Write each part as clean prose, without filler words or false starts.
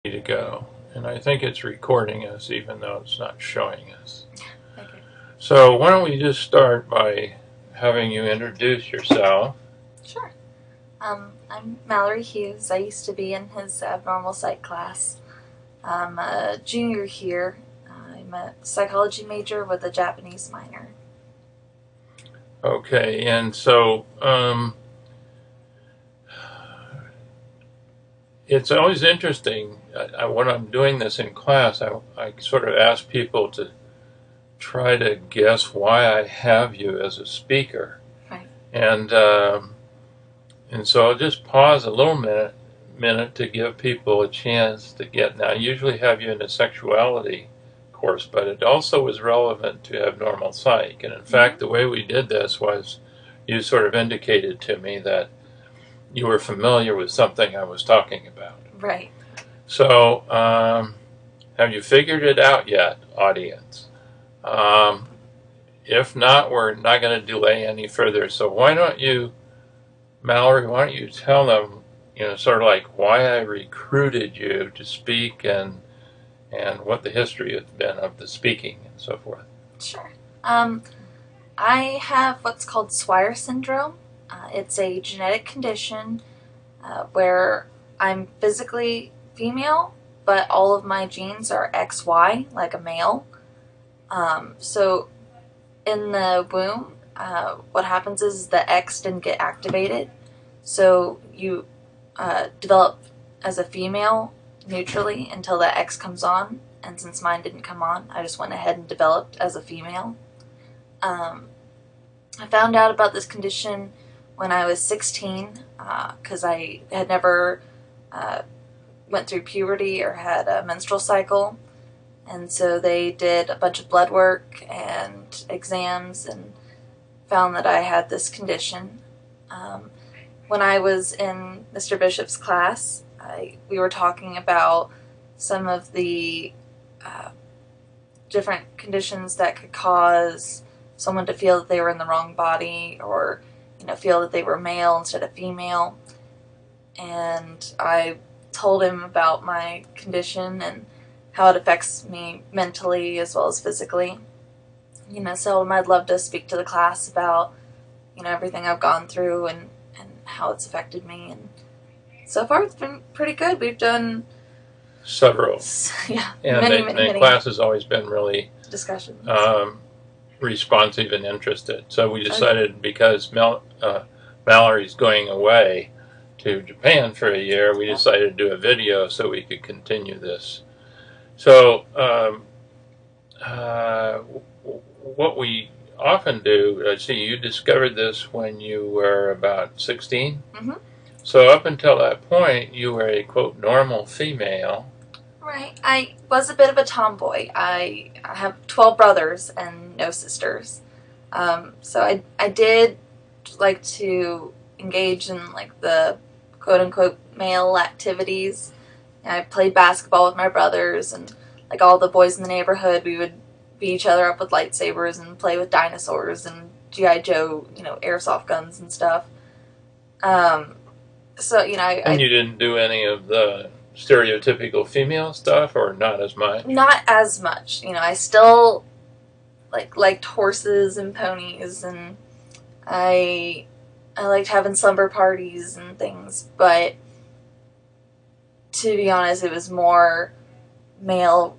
To go, and I think it's recording us even though it's not showing us. Okay. So why don't we just start by having you introduce yourself? Sure. I'm Malary Hughes. I used to be in his abnormal psych class. I'm a junior here. I'm a psychology major with a Japanese minor. Okay, and so it's always interesting. When I'm doing this in class, I sort of ask people to try to guess why I have you as a speaker. Right. And and so I'll just pause a little minute to give people a chance to get. Now, I usually have you in a sexuality course, but it also was relevant to abnormal psych. And in fact, the way we did this was you sort of indicated to me that you were familiar with something I was talking about. Right. So, have you figured it out yet, audience? Um, if not, we're not going to delay any further. So why don't you, Malary, why don't you tell them, sort of like why I recruited you to speak and what the history has been of the speaking and so forth. Sure. I have what's called Swire syndrome. It's a genetic condition where I'm physically female, but all of my genes are XY, like a male. So in the womb, what happens is the X didn't get activated. So you develop as a female neutrally until that X comes on. And since mine didn't come on, I just went ahead and developed as a female. Um, I found out about this condition when I was 16 because I had never uh, went through puberty or had a menstrual cycle. And so they did a bunch of blood work and exams and found that I had this condition. Um, when I was in Mr. Bishop's class, we were talking about some of the uh, different conditions that could cause someone to feel that they were in the wrong body or feel that they were male instead of female. And I told him about my condition and how it affects me mentally as well as physically. So I'd love to speak to the class about everything I've gone through and how it's affected me. And so far it's been pretty good. We've done Several. Yeah, and the class has always been really discussions. Responsive and interested. So we decided because Malary's going away to Japan for a year, we decided to do a video so we could continue this. So what we often do, see, you discovered this when you were about 16? Mm-hmm. So up until that point, you were a, quote, normal female. Right. I was a bit of a tomboy. I have 12 brothers and no sisters. So I did like to engage in like the quote-unquote male activities. I played basketball with my brothers, and like all the boys in the neighborhood, we would beat each other up with lightsabers and play with dinosaurs and G.I. Joe, airsoft guns and stuff. So, And you didn't do any of the stereotypical female stuff, or not as much? Not as much. I still liked horses and ponies, and I liked having slumber parties and things, but to be honest, it was more male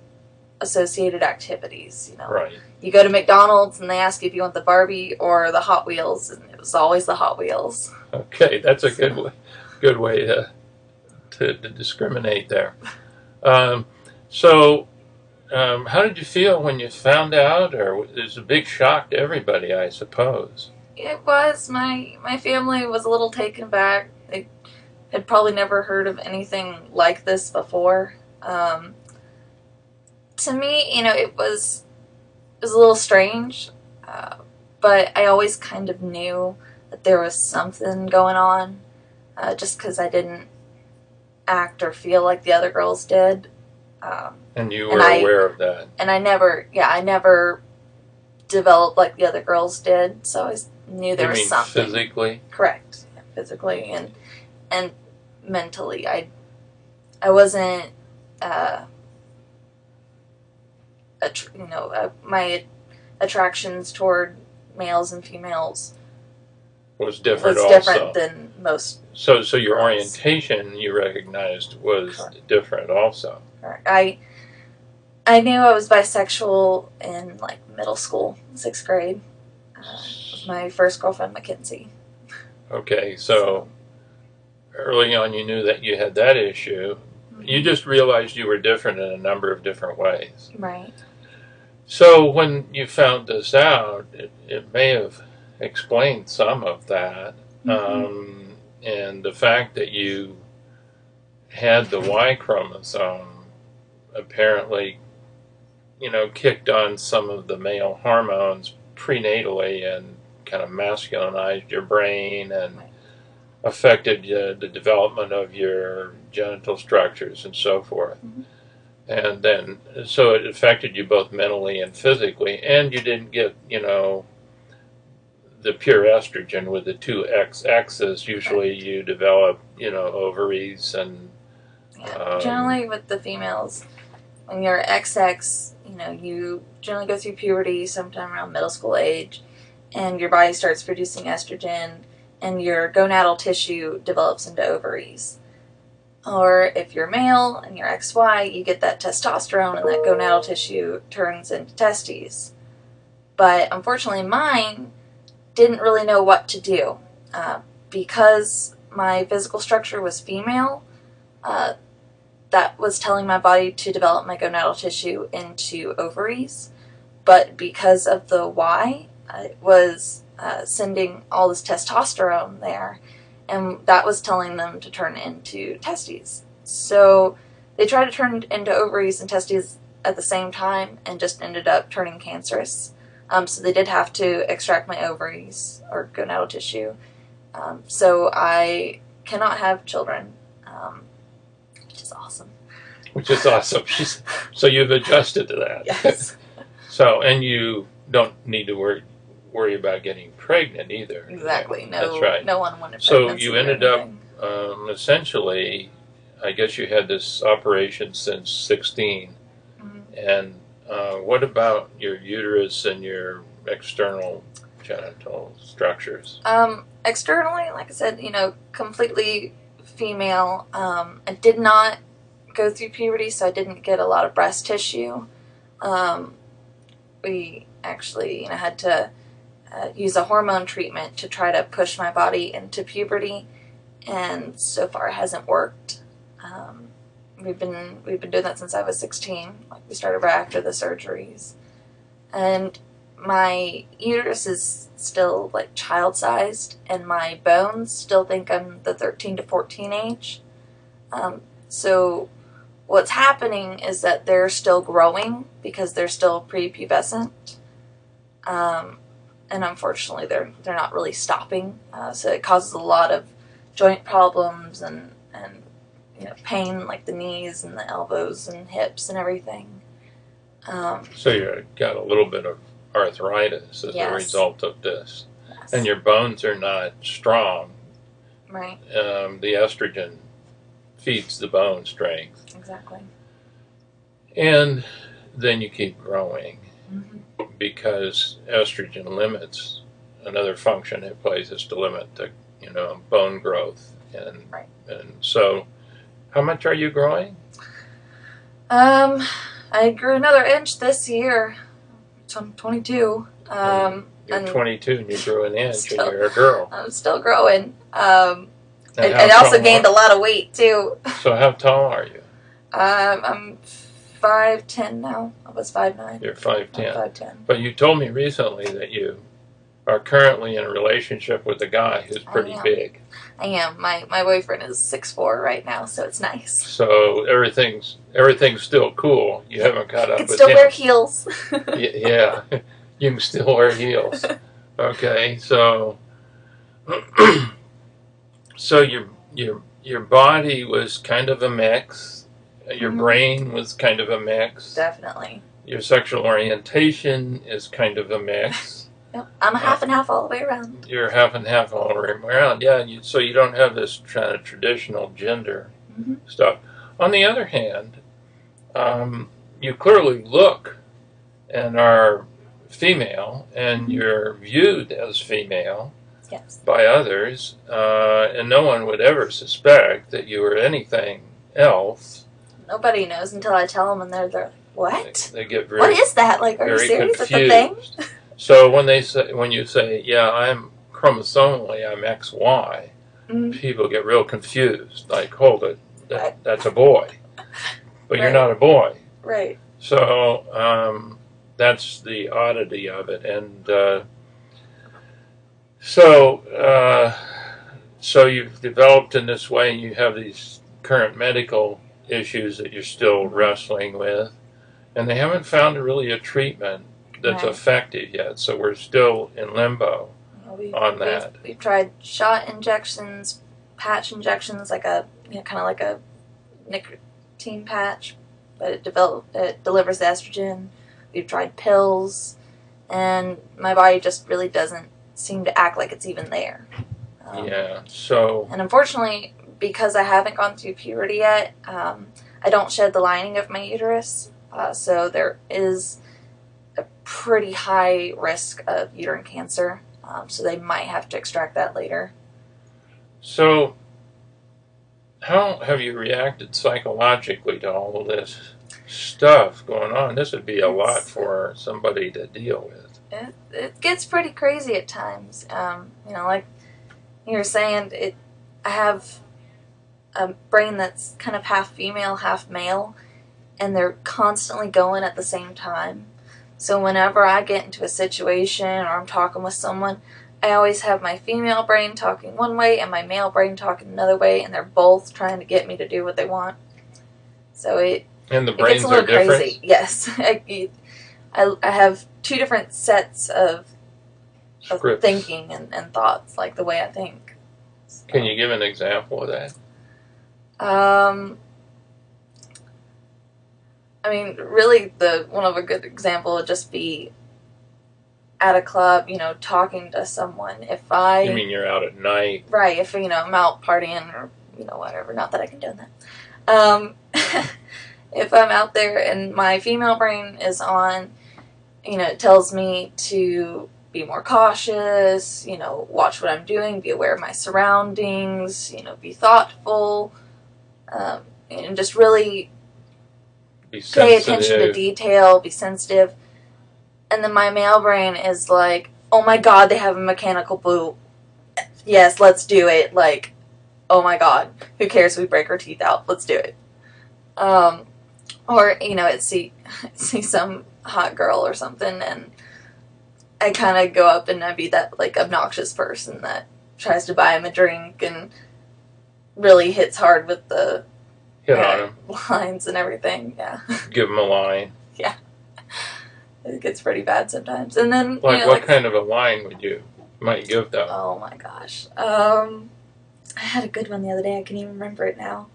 associated activities. Right. You go to McDonald's and they ask you if you want the Barbie or the Hot Wheels, and it was always the Hot Wheels. Okay, that's a good way to discriminate there. So how did you feel when you found out, or it was a big shock to everybody, I suppose? It was. My family was a little taken back. They had probably never heard of anything like this before. To me, it was a little strange, but I always kind of knew that there was something going on, just because I didn't act or feel like the other girls did. And you were aware of that. And I never developed like the other girls did, so I knew there was something. Physically? Correct. Yeah, physically and mentally. I wasn't uh, my attractions toward males and females was different was also. different than most. So your girls. orientation, you recognized, was Correct. different also. Correct. I knew I was bisexual in like middle school, 6th grade. With my first girlfriend, Mackenzie. Okay, so early on you knew that you had that issue. Mm-hmm. You just realized you were different in a number of different ways. Right. So when you found this out, it may have explained some of that. Mm-hmm. And the fact that you had the Y chromosome apparently, kicked on some of the male hormones prenatally and kind of masculinized your brain and affected the development of your genital structures and so forth. Mm-hmm. And then, so it affected you both mentally and physically, and you didn't get, the pure estrogen with the two XXs. Usually you develop, ovaries and... Generally with the females, when you're XX, you generally go through puberty sometime around middle school age, and your body starts producing estrogen, and your gonadal tissue develops into ovaries. Or if you're male and you're XY, you get that testosterone, and that gonadal tissue turns into testes. But unfortunately, mine didn't really know what to do. Because my physical structure was female, that was telling my body to develop my gonadal tissue into ovaries. But because of the Y, it was sending all this testosterone there, and that was telling them to turn into testes. So they tried to turn it into ovaries and testes at the same time and just ended up turning cancerous. So they did have to extract my ovaries or gonadal tissue. So I cannot have children, which is awesome. Which is awesome. So you've adjusted to that. Yes. So, and you don't need to worry about getting pregnant either. Exactly. No, that's right. No one wanted So pregnancy. you ended up, essentially, I guess you had this operation since 16. Mm-hmm. And what about your uterus and your external genital structures? Externally, like I said, completely female. I did not go through puberty, so I didn't get a lot of breast tissue. We actually, had to use a hormone treatment to try to push my body into puberty, and so far it hasn't worked. We've been doing that since I was 16. Like, we started right after the surgeries, and my uterus is still like child-sized, and my bones still think I'm the 13 to 14 age. So what's happening is that they're still growing because they're still prepubescent, and unfortunately they're not really stopping. So it causes a lot of joint problems and pain, like the knees and the elbows and hips and everything. So you got a little bit of arthritis as a result of this. Yes. And your bones are not strong. Right. The estrogen feeds the bone strength. Exactly. And then you keep growing, mm-hmm. because estrogen limits another function it plays is to limit the bone growth, and right. And so, how much are you growing? I grew another inch this year. I'm 22. You're 22 and you grew an inch, and you're a girl. I'm still growing. I also gained a lot of weight too. So how tall are you? I'm 5'10" now. I was 5'9". You're 5'10". 5'10". But you told me recently that you are currently in a relationship with a guy who's pretty big. I am. My boyfriend is 6'4" right now, so it's nice. So everything's still cool. You haven't caught up with him. You can still wear heels. Yeah, you can still wear heels. Okay, so so your body was kind of a mix. Your mm-hmm. brain was kind of a mix. Definitely. Your sexual orientation is kind of a mix. Yep. I'm a half and half all the way around. You're half and half all the way around. Yeah, so you don't have this kind of traditional gender mm-hmm. stuff. On the other hand, you clearly look and are female, and you're viewed as female Yes. by others, and no one would ever suspect that you were anything else. Nobody knows until I tell them, and they're like, "What? They get very, What is that? Like, are you very serious? It's a confused. thing?" So when you say, "Yeah, I'm chromosomally I'm XY," Mm-hmm. people get real confused. Like, hold it, that's a boy, but you're Right. not a boy. Right. So that's the oddity of it, and so you've developed in this way, and you have these current medical issues that you're still wrestling with, and they haven't found really a treatment that's Right. effective yet. So we're still in limbo on that. We've tried shot injections, patch injections, like a kind of like a nicotine patch, but it delivers the estrogen. We've tried pills, and my body just really doesn't seem to act like it's even there. Yeah. So. And unfortunately, because I haven't gone through puberty yet, I don't shed the lining of my uterus, so there is a pretty high risk of uterine cancer. So they might have to extract that later. So, how have you reacted psychologically to all of this stuff going on? This would be a lot for somebody to deal with. It gets pretty crazy at times. Like you were saying, I have a brain that's kind of half female, half male, and they're constantly going at the same time. So whenever I get into a situation or I'm talking with someone, I always have my female brain talking one way and my male brain talking another way, and they're both trying to get me to do what they want. So and the it brains gets a little are different? crazy. Yes. I have two different sets of thinking and thoughts, like the way I think. So, can you give an example of that? I mean, really, one of a good example would just be at a club, talking to someone. If I... You mean you're out at night? Right, if, I'm out partying or, whatever. Not that I condone that. If I'm out there and my female brain is on, it tells me to be more cautious, watch what I'm doing, be aware of my surroundings, be thoughtful, and just really pay attention to detail, be sensitive. And then my male brain is like, oh my god, they have a mechanical boob. Yes, let's do it. Like, oh my god, who cares if we break our teeth out? Let's do it. Or, see some hot girl or something, and I kind of go up and I be that, like, obnoxious person that tries to buy him a drink and really hits hard with the hit on him lines and everything. Yeah. Give him a line. Yeah. It gets pretty bad sometimes. And then, what kind of a line might you give though? Oh my gosh. I had a good one the other day. I can't even remember it now.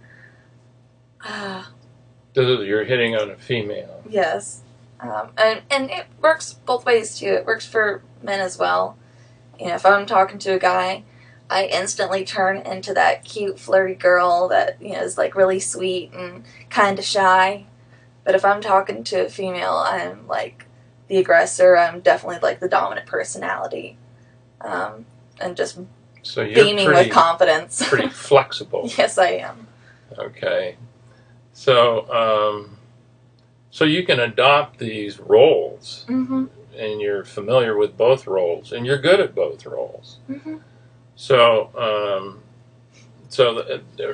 You're hitting on a female. Yes. And it works both ways too. It works for men as well. If I'm talking to a guy, I instantly turn into that cute, flirty girl that, is like really sweet and kind of shy. But if I'm talking to a female, I'm like the aggressor. I'm definitely like the dominant personality. And just beaming with confidence. Pretty flexible. Yes, I am. Okay. So you can adopt these roles, mm-hmm. and you're familiar with both roles, and you're good at both roles. Mm-hmm. So,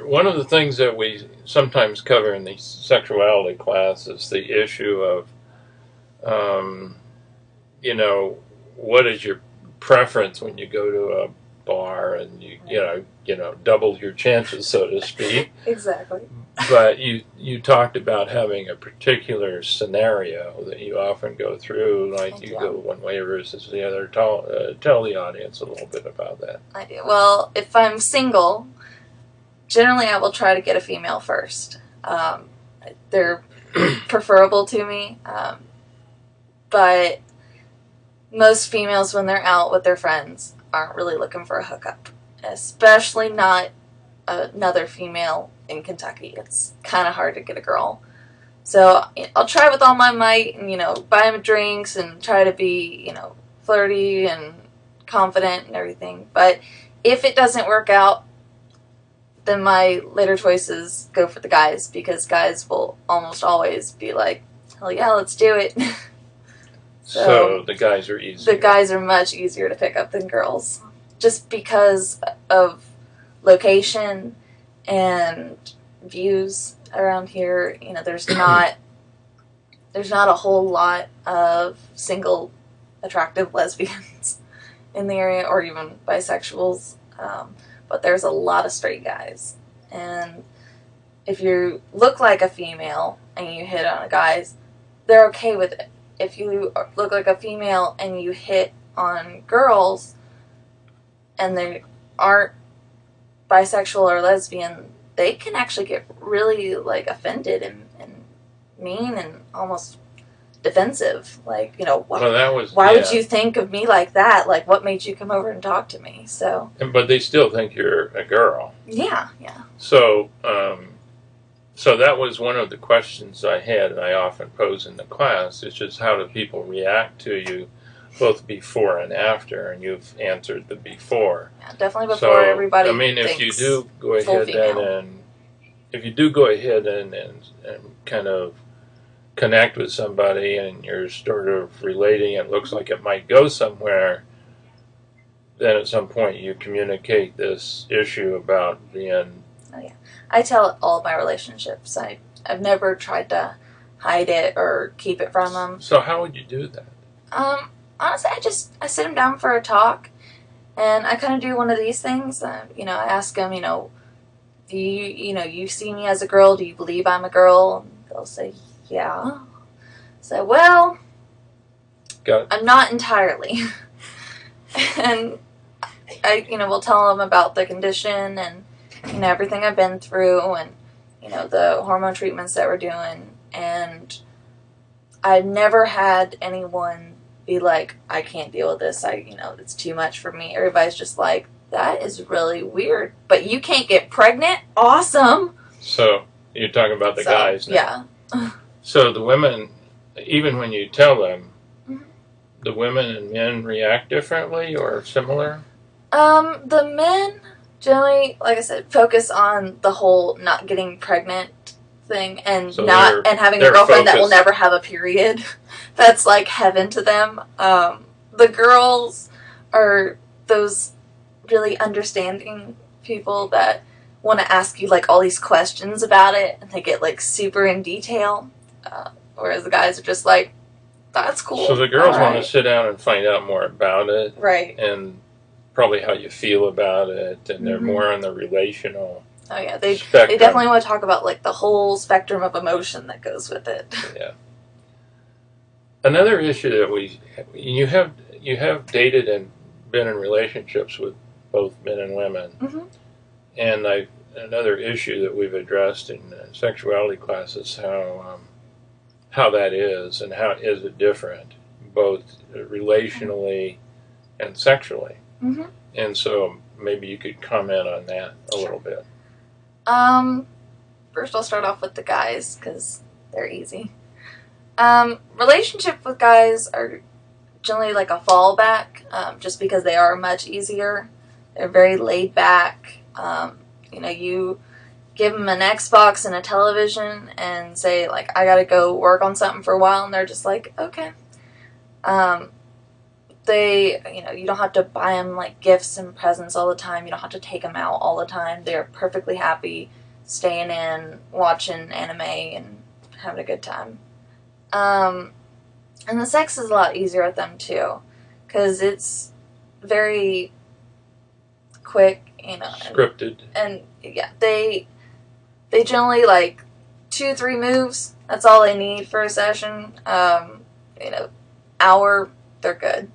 one of the things that we sometimes cover in the sexuality class is the issue of, what is your preference when you go to a bar and you double your chances, so to speak. Exactly. But you talked about having a particular scenario that you often go through, like you go one way versus the other. Tell the audience a little bit about that. I do. Well, if I'm single, generally I will try to get a female first. They're preferable to me, but most females, when they're out with their friends, aren't really looking for a hookup, especially not another female in Kentucky. It's kind of hard to get a girl. So I'll try with all my might and, buy them drinks and try to be, flirty and confident and everything. But if it doesn't work out, then my later choices go for the guys, because guys will almost always be like, hell yeah, let's do it. So the guys are easier. The guys are much easier to pick up than girls, just because of location and views around here. There's not a whole lot of single attractive lesbians in the area, or even bisexuals. But there's a lot of straight guys. And if you look like a female and you hit on a guys, they're okay with it. If you look like a female and you hit on girls and they aren't bisexual or lesbian, they can actually get really offended and mean and almost defensive. Why would you think of me like that? What made you come over and talk to me? So, but they still think you're a girl. Yeah. So, so that was one of the questions I had, and I often pose in the class. It's just, how do people react to you, both before and after? And you've answered the before. Yeah, definitely before. Everybody. If you do go ahead and kind of connect with somebody and you're sort of relating, it looks like it might go somewhere, then at some point you communicate this issue about being... Oh, yeah. I tell all of my relationships. I've never tried to hide it or keep it from them. So how would you do that? Honestly, I sit them down for a talk, and I kind of do one of these things. I ask them, do you see me as a girl? Do you believe I'm a girl? And they'll say, yeah. So, well, I'm not entirely. And I, will tell them about the condition and, everything I've been through and, the hormone treatments that we're doing. And I've never had anyone be like, I can't deal with this. It's too much for me. Everybody's just like, that is really weird. But you can't get pregnant? Awesome. So, you're talking about the guys now. Yeah. So the women, even when you tell them, the women and men react differently or similar? The men generally, like I said, focus on the whole not getting pregnant thing and having a girlfriend that will never have a period. That's like heaven to them. The girls are those really understanding people that want to ask you all these questions about it, and they get super in detail. Whereas the guys are just like, that's cool. So the girls want to sit down and find out more about it. Right. And probably how you feel about it, and they're more on the relational spectrum. They definitely want to talk about the whole spectrum of emotion that goes with it. Yeah. Another issue that you have dated and been in relationships with both men and women. And another issue that we've addressed in sexuality classes, how that is, and how is it different, both relationally and sexually. And so maybe you could comment on that a little bit. First I'll start off with the guys, because they're easy. Relationship with guys are generally a fallback, just because they are much easier. They're very laid back. You give them an Xbox and a television and say, I gotta go work on something for a while, and they're just like, okay. You don't have to buy them, gifts and presents all the time. You don't have to take them out all the time. They're perfectly happy staying in, watching anime, and having a good time. And the sex is a lot easier with them, too, because it's very quick, Scripted. And yeah, they generally 2-3 moves. That's all they need for a session. Hour, they're good.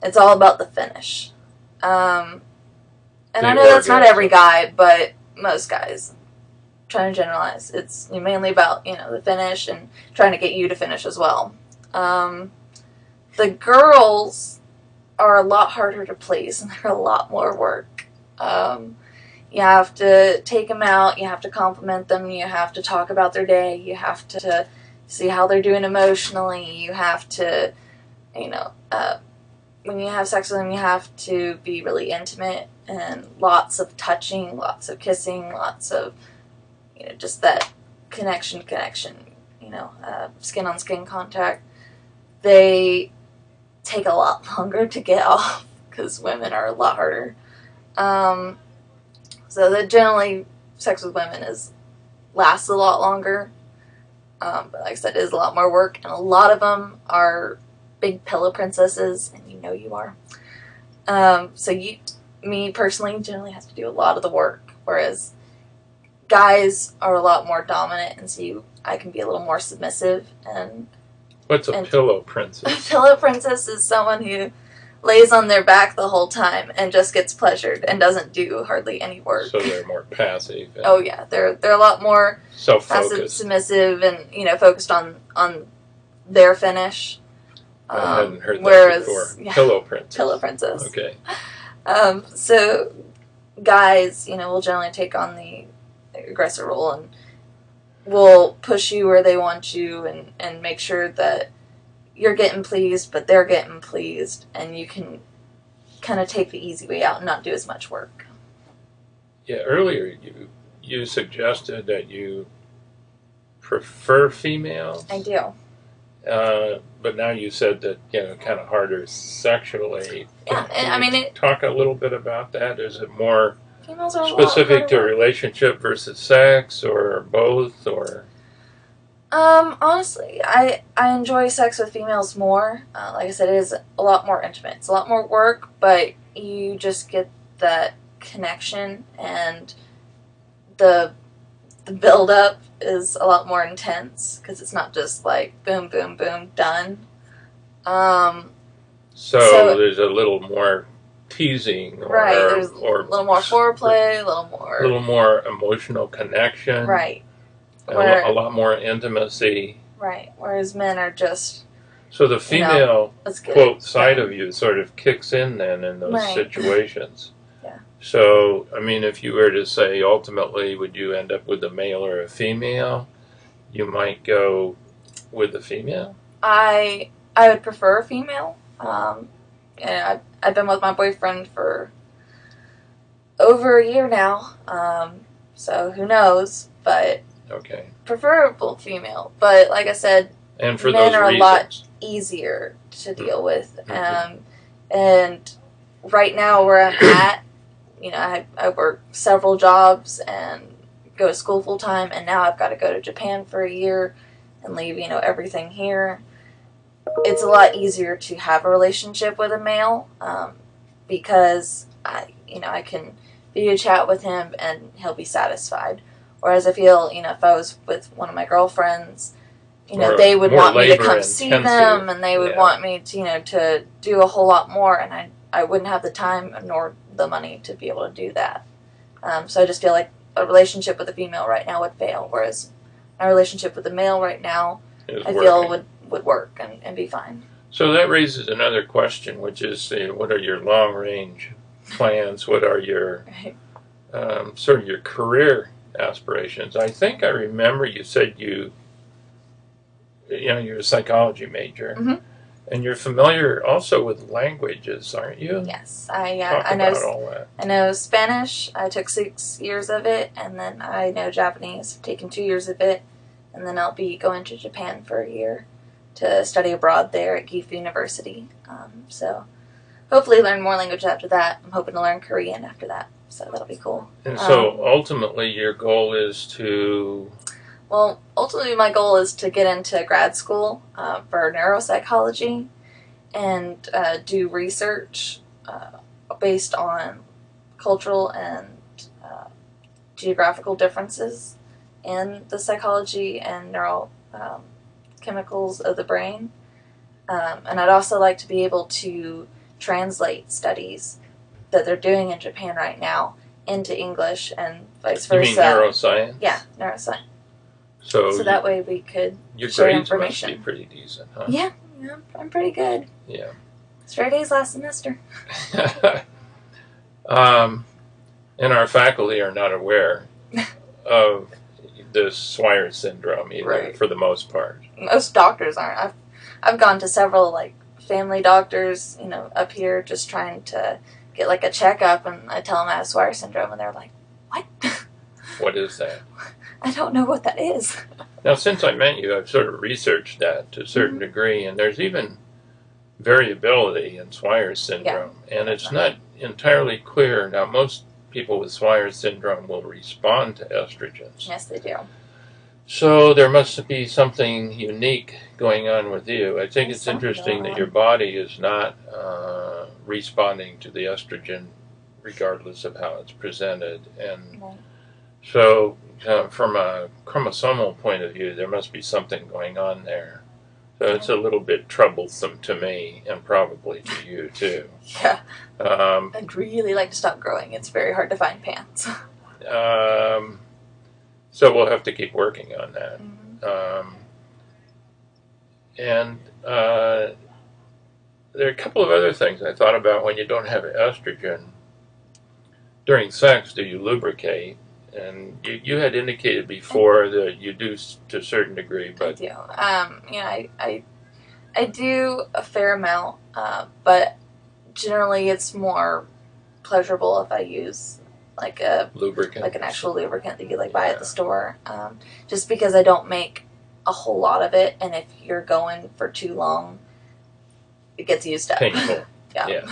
It's all about the finish. And I know that's not every guy, but most guys. Trying to generalize. It's mainly about, the finish and trying to get you to finish as well. The girls are a lot harder to please, and they're a lot more work. You have to take them out, you have to compliment them, you have to talk about their day, you have to see how they're doing emotionally, you have to, when you have sex with them, you have to be really intimate and lots of touching, lots of kissing, lots of, just that connection, skin on skin contact. They take a lot longer to get off because women are a lot harder. So that generally sex with women lasts a lot longer. But like I said, it is a lot more work, and a lot of them are big pillow princesses, and you know you are. So me personally, generally has to do a lot of the work, whereas guys are a lot more dominant, and so I can be a little more submissive. And what's a pillow princess? A pillow princess is someone who lays on their back the whole time and just gets pleasured and doesn't do hardly any work. So they're more passive. Oh yeah, they're a lot more self-focused, passive, submissive, and focused on their finish. I hadn't heard that before. Yeah, pillow princess. Pillow princess. Okay. So guys, will generally take on the aggressor role and will push you where they want you and make sure that you're getting pleased, but they're getting pleased, and you can kind of take the easy way out and not do as much work. Yeah, earlier you suggested that you prefer females. I do. But now you said that, kind of harder sexually. Yeah, and talk a little bit about that. Is it more females are specific to a relationship versus sex, or both, or? Honestly, I enjoy sex with females more. Like I said, it is a lot more intimate. It's a lot more work, but you just get that connection, and the build up is a lot more intense because it's not just like boom, boom, boom, done. So there's a little more teasing, right? There's a little more foreplay, a little more emotional connection, right? A lot more intimacy. Right, whereas men are just... So the female, quote, side of you sort of kicks in then in those situations. Yeah. So, if you were to say, ultimately, would you end up with a male or a female? You might go with the female? I would prefer a female. And I've been with my boyfriend for over a year now. So who knows, but... Okay. Preferable female, but like I said, and for men those are reasons. A lot easier to deal with. And right now where I'm at, I work several jobs and go to school full time, and now I've got to go to Japan for a year and leave, everything here. It's a lot easier to have a relationship with a male because I can video chat with him and he'll be satisfied. Whereas I feel, if I was with one of my girlfriends, they would want me to come see them, and they would want me to, to do a whole lot more, and I wouldn't have the time nor the money to be able to do that. So I just feel like a relationship with a female right now would fail, whereas my relationship with a male right now, I feel would work and be fine. So that raises another question, which is, what are your long-range plans? What are your sort of your career aspirations? I think I remember you said you're a psychology major, and you're familiar also with languages, aren't you? Yes, I know all that. I know Spanish. I took 6 years of it, and then I know Japanese. I've taken 2 years of it, and then I'll be going to Japan for a year to study abroad there at Gifu University. So hopefully learn more language after that. I'm hoping to learn Korean after that. So that'll be cool. And so ultimately your goal is to... Well, ultimately my goal is to get into grad school for neuropsychology and do research based on cultural and geographical differences in the psychology and neural chemicals of the brain. And I'd also like to be able to translate studies that they're doing in Japan right now into English and vice versa. You mean neuroscience? Yeah, neuroscience. So that way we could your share grades information. Must be pretty decent, huh? Yeah, I'm pretty good. Yeah. Straight A's last semester. Yeah. And our faculty are not aware of the Swire syndrome either, Right. for the most part. Most doctors aren't. I've gone to several like family doctors, up here just trying to get like a checkup, and I tell them I have Swire syndrome, and they're like, "What? What is that?" I don't know what that is." Now, since I met you, I've sort of researched that to a certain degree, and there's even variability in Swire syndrome, and it's not entirely clear. Now, most people with Swire syndrome will respond to estrogens. Yes, they do. So there must be something unique going on with you. I think it's interesting that your body is not responding to the estrogen regardless of how it's presented. And so from a chromosomal point of view, there must be something going on there. So it's a little bit troublesome to me, and probably to you too. Yeah. I'd really like to stop growing. It's very hard to find pants. So we'll have to keep working on that. And there are a couple of other things I thought about when you don't have estrogen. During sex, do you lubricate? And you had indicated before that you do to a certain degree, but I do. I do a fair amount, but generally it's more pleasurable if I use like a lubricant, like an actual lubricant that you buy at the store. Just because I don't make a whole lot of it, and if you're going for too long, it gets used up. Painful. Yeah.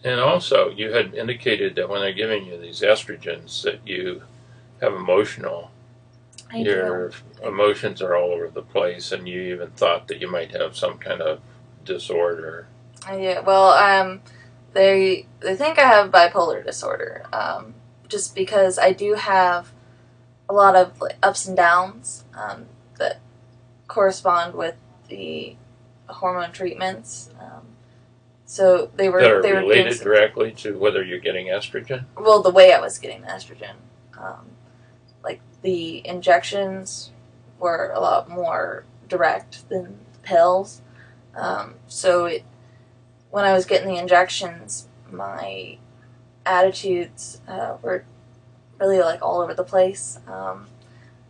And also, you had indicated that when they're giving you these estrogens, that you have your emotions are all over the place, and you even thought that you might have some kind of disorder. I do. Well, they think I have bipolar disorder, just because I do have a lot of ups and downs that correspond with the hormone treatments. So they were related directly to whether you're getting estrogen. Well, the way I was getting the estrogen, like the injections were a lot more direct than pills. When I was getting the injections, my attitudes were really all over the place.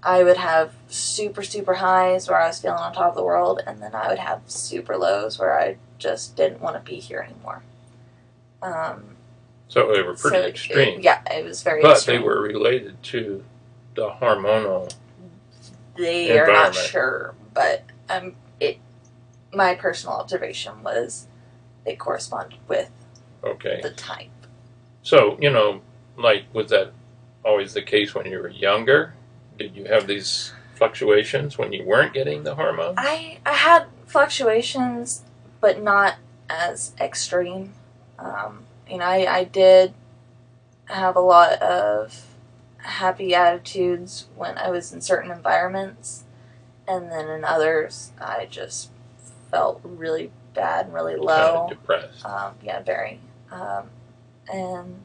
I would have super, super highs where I was feeling on top of the world, and then I would have super lows where I just didn't want to be here anymore. So they were pretty extreme. It was very extreme. But they were related to the hormonal They are not sure, but my personal observation was it corresponded with the type. So, was that always the case when you were younger? Did you have these fluctuations when you weren't getting the hormone? I had fluctuations, but not as extreme. I did have a lot of happy attitudes when I was in certain environments, and then in others, I just felt really bad and really low. Kind of depressed. Very. And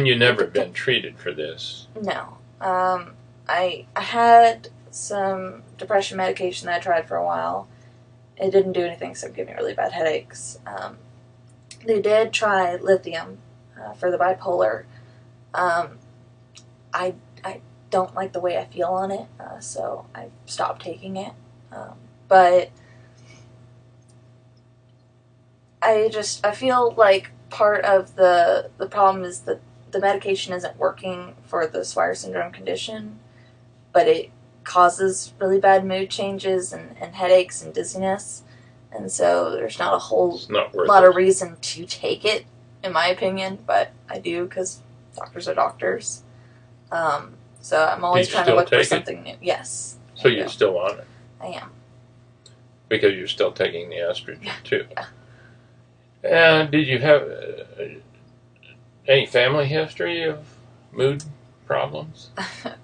you've never been treated for this? No. I had some depression medication that I tried for a while. It didn't do anything except give me really bad headaches. They did try lithium for the bipolar. I don't like the way I feel on it, so I stopped taking it. But I feel like part of the problem is that the medication isn't working for the Swire syndrome condition, but it causes really bad mood changes and headaches and dizziness. And so there's not a whole lot of reason to take it, in my opinion, but I do because doctors are doctors. So I'm always trying to look for something new. Yes. So you're still on it? I am. Because you're still taking the estrogen too. Yeah. And did you have any family history of mood problems?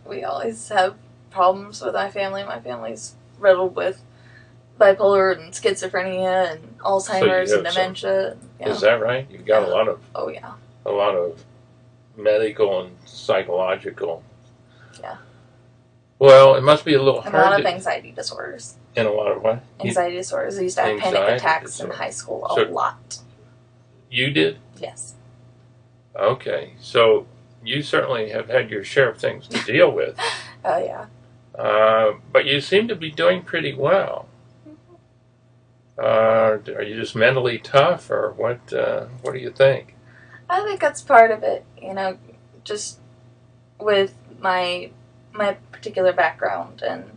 We always have problems with my family. My family's riddled with bipolar and schizophrenia and Alzheimer's and dementia. Is that right? You've got a lot of a lot of medical and psychological. Yeah. Well, it must be a little hard. A lot of anxiety disorders. And a lot of what? Anxiety disorders. I used to have panic attacks in high school a lot. You did? Yes. Okay, so you certainly have had your share of things to deal with, Oh yeah. but you seem to be doing pretty well. Are you just mentally tough, or what? What do you think? I think that's part of it. Just with my particular background and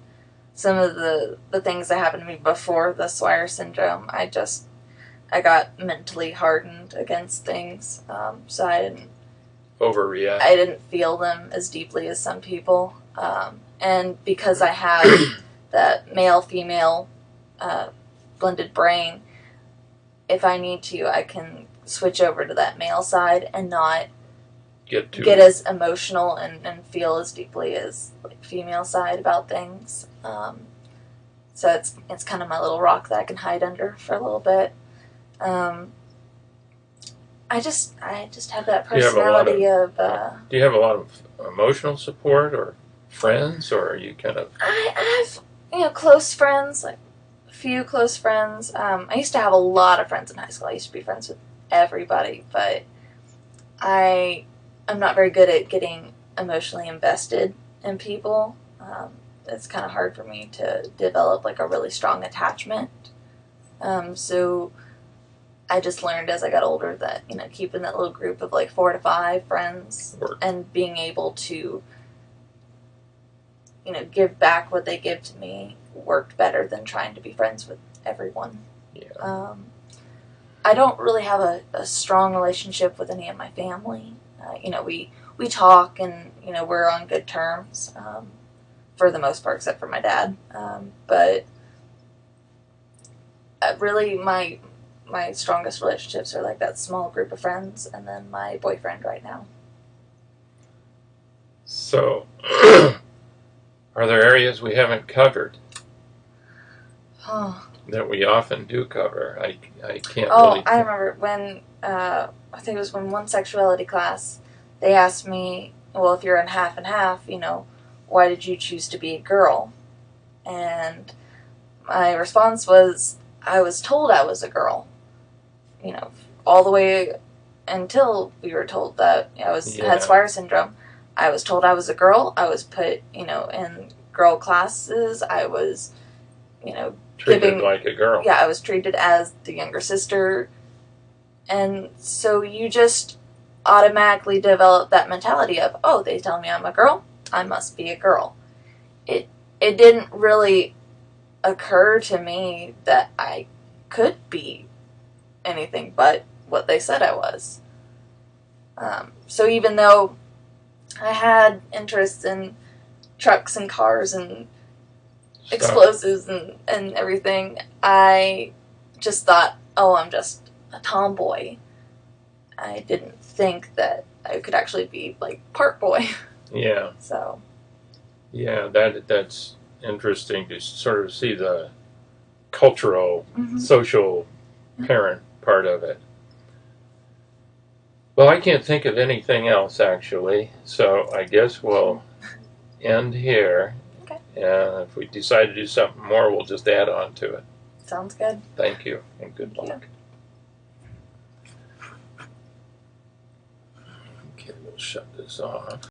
some of the things that happened to me before the Swire syndrome, I got mentally hardened against things, so Overreact. I didn't feel them as deeply as some people, and because I have that male female blended brain, if I need to, I can switch over to that male side and not get as emotional and feel as deeply as like female side about things. So it's kind of my little rock that I can hide under for a little bit. I just have that personality of. Do you have a lot of emotional support or friends, or are you kind of? I have close friends, like a few close friends. I used to have a lot of friends in high school. I used to be friends with everybody, but I'm not very good at getting emotionally invested in people. It's kind of hard for me to develop like a really strong attachment. So I just learned as I got older that keeping that little group of like 4 to 5 friends and being able to give back what they give to me worked better than trying to be friends with everyone. Yeah. I don't really have a strong relationship with any of my family. We talk and we're on good terms for the most part, except for my dad. But really, my strongest relationships are like that small group of friends, and then my boyfriend right now. So, are there areas we haven't covered that we often do cover? I can't really. I remember when I think it was when one sexuality class, they asked me, well, if you're in half and half, why did you choose to be a girl? And my response was, I was told I was a girl. All the way until we were told that I had Swire syndrome. I was told I was a girl. I was put, in girl classes. I was, treated like a girl. Yeah, I was treated as the younger sister. And so you just automatically develop that mentality of, oh, they tell me I'm a girl, I must be a girl. It didn't really occur to me that I could be anything but what they said I was. So even though I had interests in trucks and cars and explosives and everything, I just thought, oh, I'm just a tomboy. I didn't think that I could actually be like part boy. Yeah. So. Yeah, that's interesting to sort of see the cultural, social parent part of it. Well, I can't think of anything else actually, so I guess we'll end here. Okay. And if we decide to do something more, we'll just add on to it. Sounds good. Thank you, and good luck. Okay, we'll shut this off.